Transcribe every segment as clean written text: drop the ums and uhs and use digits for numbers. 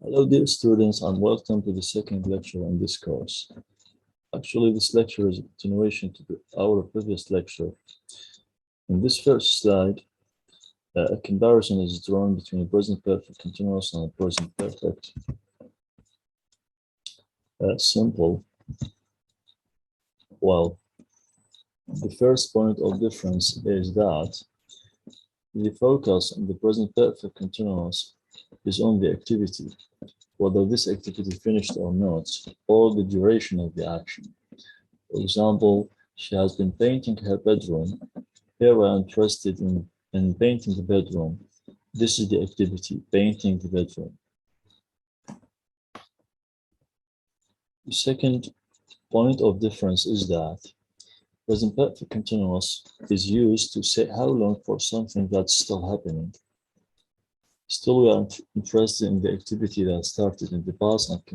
Hello, dear students, and welcome to the second lecture in this course. Actually, this lecture is a continuation to our previous lecture. In this first slide, a comparison is drawn between present perfect continuous and present perfect simple. Well, the first point of difference is that the focus on the present perfect continuous is on the activity, whether this activity finished or not, or the duration of the action. For example, she has been painting her bedroom. Here we are interested in painting the bedroom. This is the activity, painting the bedroom. The second point of difference is that present perfect continuous is used to say how long for something that's still happening. Still, we are interested in the activity that started in the past and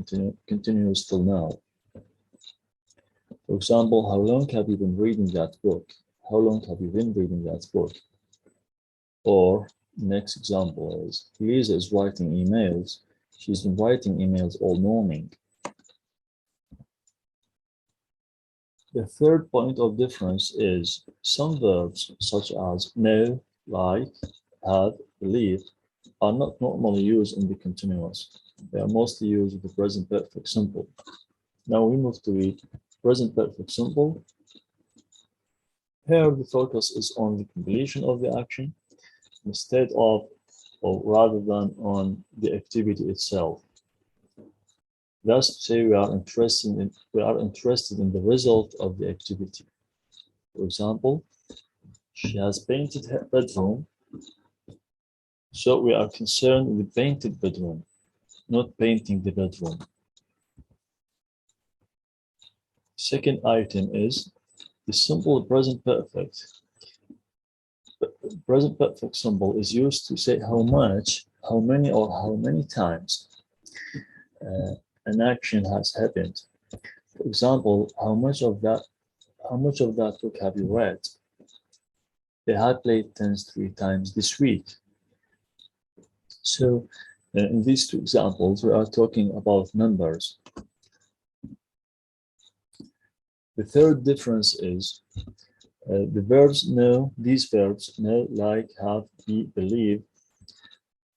continues till now. For example, how long have you been reading that book? How long have you been reading that book? Or next example is, Lisa is writing emails. She's been writing emails all morning. The third point of difference is some verbs such as know, like, have, believe are not normally used in the continuous. They are mostly used with the present perfect simple. Now we move to the present perfect simple. Here the focus is on the completion of the action instead of, or rather than on the activity itself. Thus, to say we are interested in the result of the activity. For example, she has painted her bedroom, so we are concerned with the painted bedroom, not painting the bedroom. Second item is the simple present perfect. Present perfect symbol is used to say how much, how many, or how many times an action has happened. For example, how much of that book have you read? They had played tennis 3 times this week. So in these two examples, we are talking about numbers. The third difference is the verbs know, these verbs know, like, have, be, believe,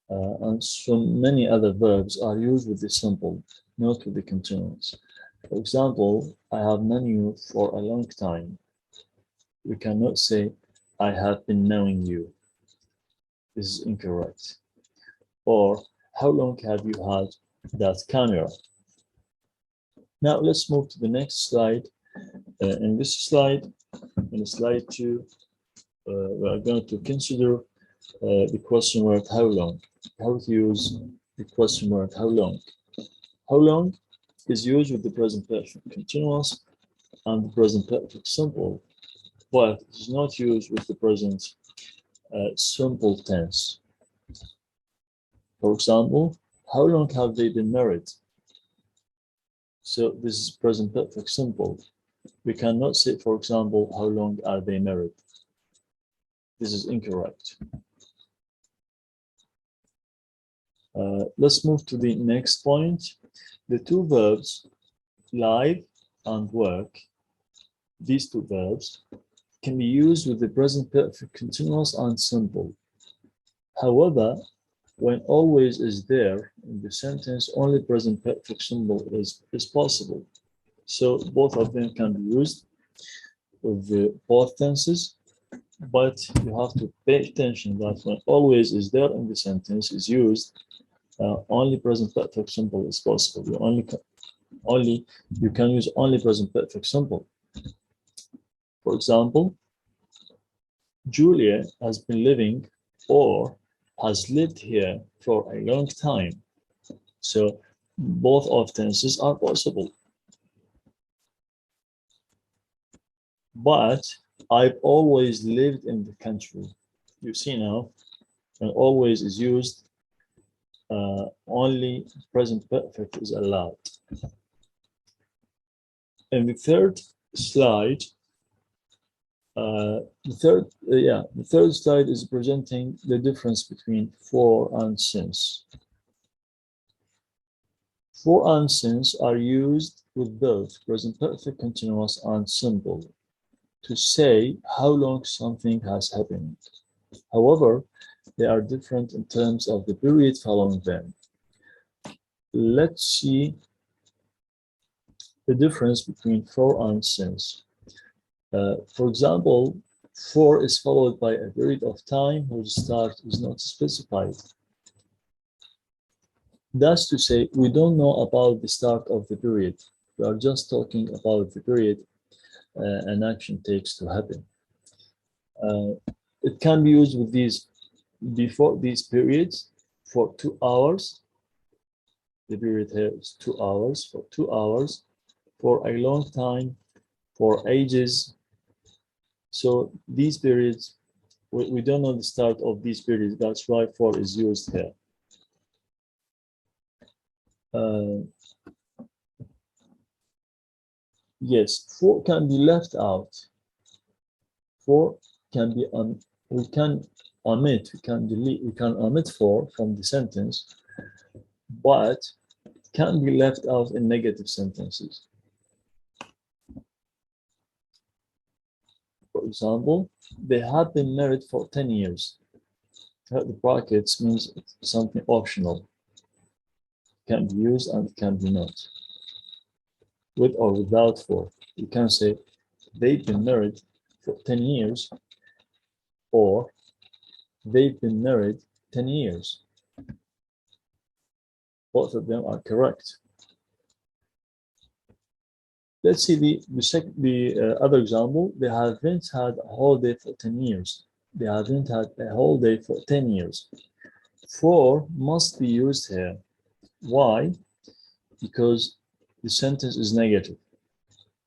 and so many other verbs are used with the simple, not with the continuous. For example, I have known you for a long time. We cannot say, I have been knowing you. This is incorrect. Or, how long have you had that camera? Now let's move to the next slide. In this slide, in slide 2, we are going to consider the question word how long. How to use the question word how long. How long is used with the present perfect continuous and the present perfect simple, but it is not used with the present simple tense. For example, how long have they been married? So this is present perfect simple. We cannot say, for example, how long are they married? This is incorrect. Let's move to the next point. The two verbs, live and work, these two verbs can be used with the present perfect continuous and simple. However, when always is there in the sentence, only present perfect simple is possible. So both of them can be used with the both tenses, but you have to pay attention that when always is there in the sentence is used, only present perfect simple is possible. You can use only present perfect simple. For example, Julia has been living or has lived here for a long time. So both of tenses are possible. But I've always lived in the country. You see now, when always is used, only present perfect is allowed. In the third slide, the third slide is presenting the difference between for and since. For and since are used with both present perfect continuous and simple to say how long something has happened. However, they are different in terms of the period following them. Let's see the difference between for and since. For example, for is followed by a period of time whose start is not specified. That's to say, we don't know about the start of the period. We are just talking about the period an action takes to happen. It can be used with these before these periods for 2 hours. The period here is 2 hours, for 2 hours, for a long time, for ages. So these periods, we don't know the start of these periods. That's why for is used here. Yes, for can be left out. For can be we can omit, we can delete, we can omit for from the sentence, but it can be left out in negative sentences. For example, they have been married for 10 years. The brackets means something optional. Can be used and can be not. With or without for. You can say they've been married for 10 years or they've been married 10 years. Both of them are correct. Let's see the other example. They haven't had a holiday for 10 years. They haven't had a holiday for 10 years. For must be used here. Why? Because the sentence is negative.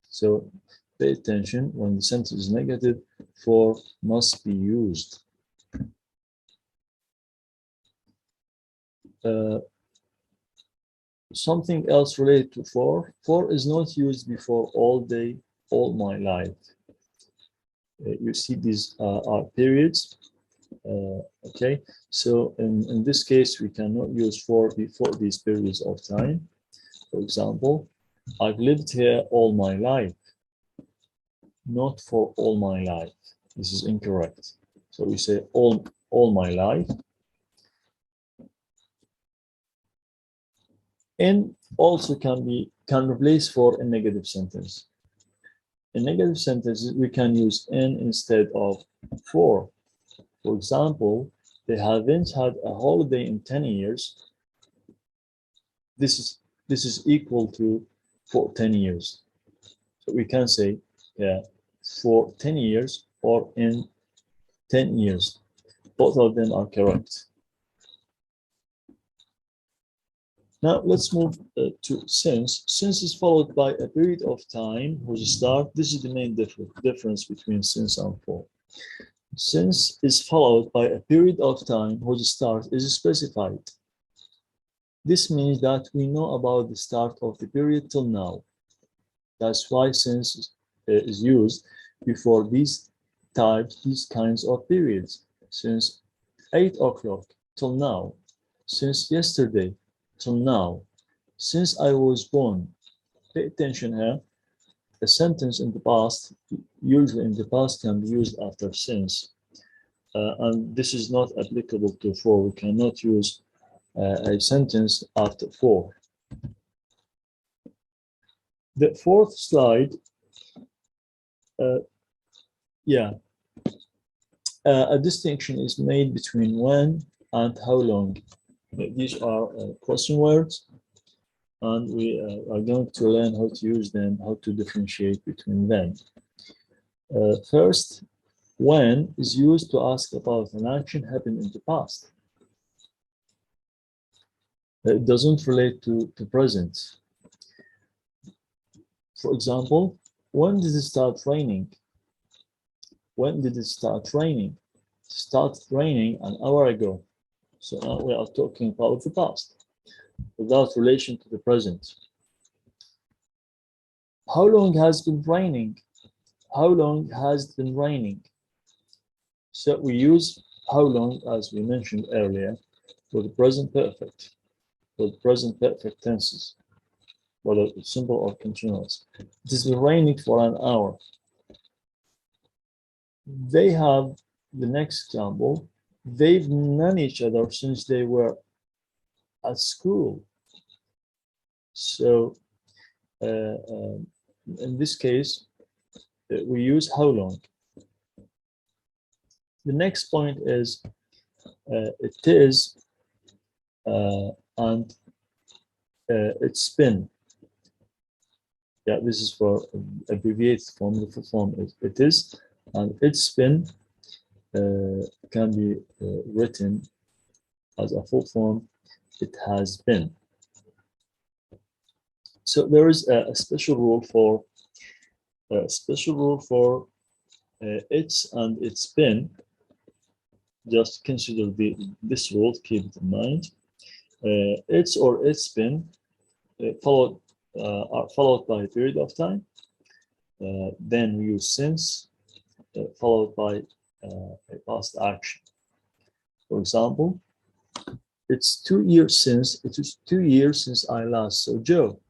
So pay attention, when the sentence is negative, for must be used. Something else related to for. For is not used before all day, all my life. You see these are periods. Okay, so in this case, we cannot use for before these periods of time. For example, I've lived here all my life. Not for all my life. This is incorrect. So we say all my life. And also can replace for a negative sentence. In negative sentences, we can use in instead of for. For example, they haven't had a holiday in 10 years. This is equal to for 10 years. So we can say for 10 years or in 10 years. Both of them are correct. Now let's move to since. Since is followed by a period of time whose start. This is the main difference between since and for. Since is followed by a period of time whose start is specified. This means that we know about the start of the period till now. That's why since is used before these kinds of periods. Since 8 o'clock till now. Since yesterday till now. Since I was born. Pay attention here. A sentence in the past, usually in the past, can be used after since. And this is not applicable to for. We cannot use a sentence after for. The fourth slide, a distinction is made between when and how long. These are question words, and we are going to learn how to use them, how to differentiate between them. First, when is used to ask about an action happened in the past. It doesn't relate to present. For example, when did it start raining? When did it start raining? It started raining an hour ago. So now we are talking about the past, without relation to the present. How long has been raining? How long has it been raining? So we use how long, as we mentioned earlier, for the present perfect, for the present perfect tenses. whether it's simple or continuous. It has been raining for an hour. They have the next example. They've known each other since they were at school. So in this case, we use how long. The next point is it is and it's been. Yeah, this is for abbreviated form. The full form is it is, and it's been can be written as a full form. It has been. So there is a special rule for it's and it's been. Just consider this rule. Keep it in mind. It's or it's been are followed by a period of time. Then we use since followed by a past action. For example, it is 2 years since I last saw Joe,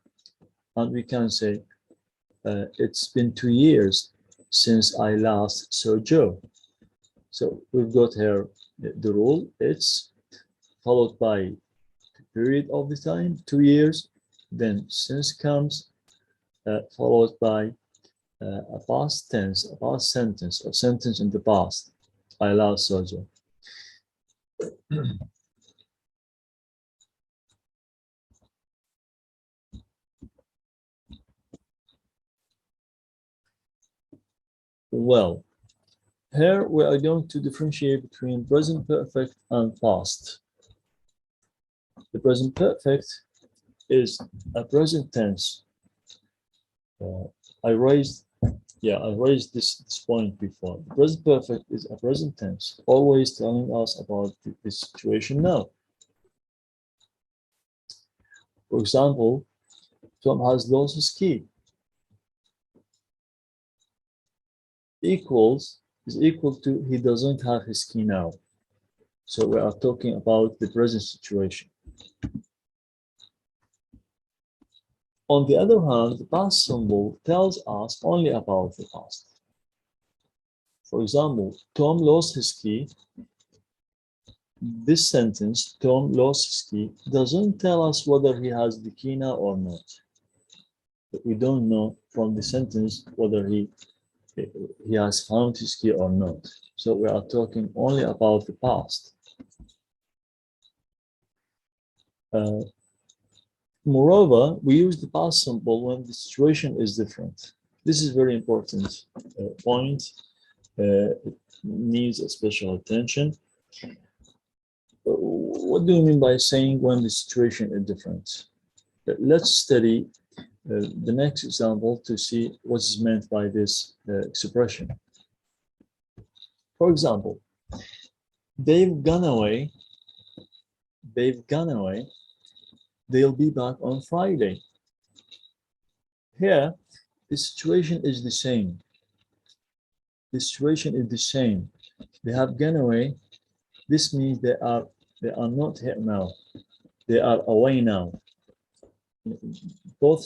and we can say it's been 2 years since I last saw Joe. So we've got here the rule. It's followed by the period of the time, 2 years. Then since comes followed by a past tense, a past sentence, a sentence in the past. I last saw Joe. Well, here we are going to differentiate between present perfect and past. The present perfect is a present tense. I raised this point before. The present perfect is a present tense, always telling us about the situation now. For example, Tom has lost his key. Is equal to he doesn't have his key now. So we are talking about the present situation. On the other hand, the past symbol tells us only about the past. For example, Tom lost his key. This sentence, Tom lost his key, doesn't tell us whether he has the key now or not. But we don't know from the sentence whether he has found his key or not. So we are talking only about the past. Moreover, we use the past simple when the situation is different. This is very important point. It needs a special attention. What do you mean by saying when the situation is different? Let's study the next example to see what is meant by this expression. For example, they've gone away. They'll be back on Friday. Here, the situation is the same. The situation is the same. They have gone away. This means they are not here now. They are away now. Both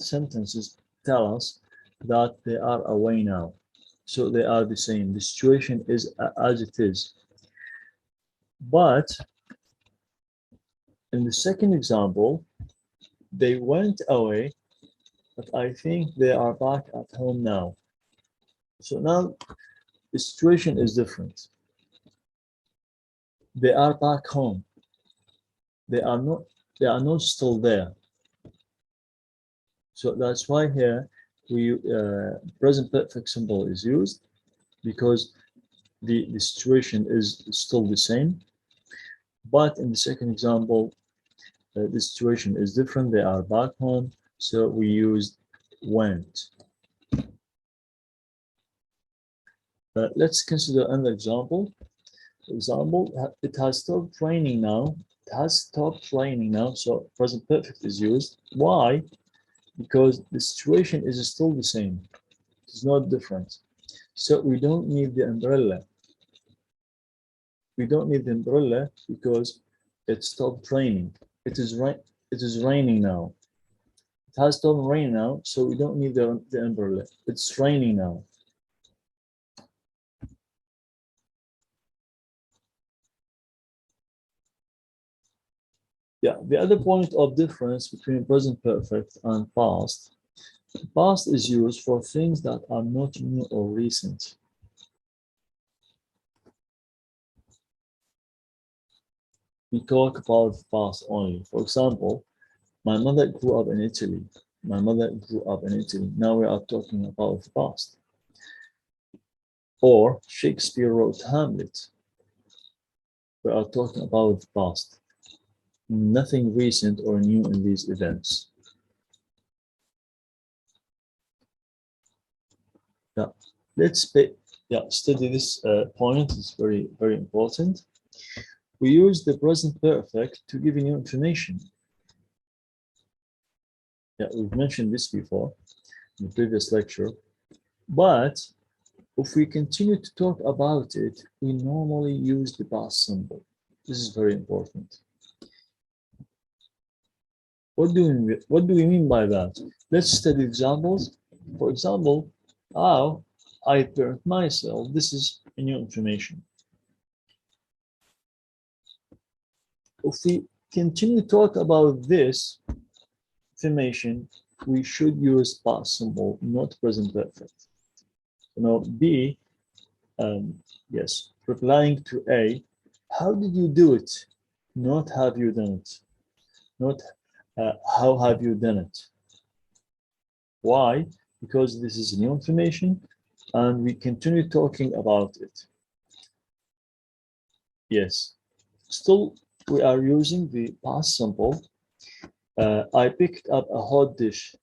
sentences tell us that they are away now. So they are the same. The situation is as it is. But in the second example, they went away, but I think they are back at home now. So now the situation is different. They are back home. They are not still there. So that's why here we present perfect symbol is used, because the situation is still the same. But in the second example, the situation is different. They are back home, so we used went. Let's consider another example. For example, it has stopped raining now. It has stopped raining now, so present perfect is used. Why? Because the situation is still the same. It's not different. So we don't need the umbrella. We don't need the umbrella because it stopped raining. It is raining now. It has turned rain now, so we don't need the umbrella. It's raining now. Yeah, the other point of difference between present perfect and past. Past is used for things that are not new or recent. We talk about the past only. For example, my mother grew up in Italy. My mother grew up in Italy. Now we are talking about the past. Or Shakespeare wrote Hamlet. We are talking about the past. Nothing recent or new in these events. Yeah, let's study this point. It's very, very important. We use the present perfect to give new information. Yeah, we've mentioned this before in the previous lecture. But if we continue to talk about it, we normally use the past simple. This is very important. What do we mean by that? Let's study examples. For example, how I burnt myself. This is new information. If we continue to talk about this information, we should use past simple, not present perfect. Now, B, yes, replying to A, how did you do it? Not have you done it. Not how have you done it? Why? Because this is new information and we continue talking about it. Yes, still we are using the past simple. I picked up a hot dish.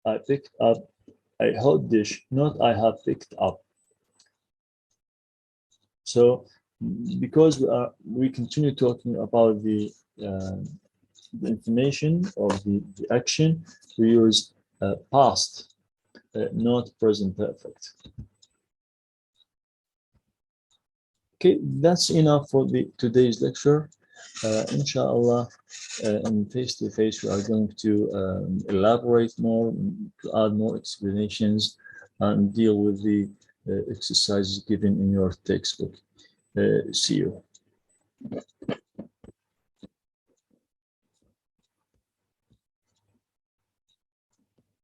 I picked up a hot dish, not I have picked up. So because we continue talking about the information or the action, we use past, not present perfect. Okay, that's enough for today's lecture. Inshallah, in face-to-face, we are going to elaborate more, to add more explanations, and deal with the exercises given in your textbook. See you.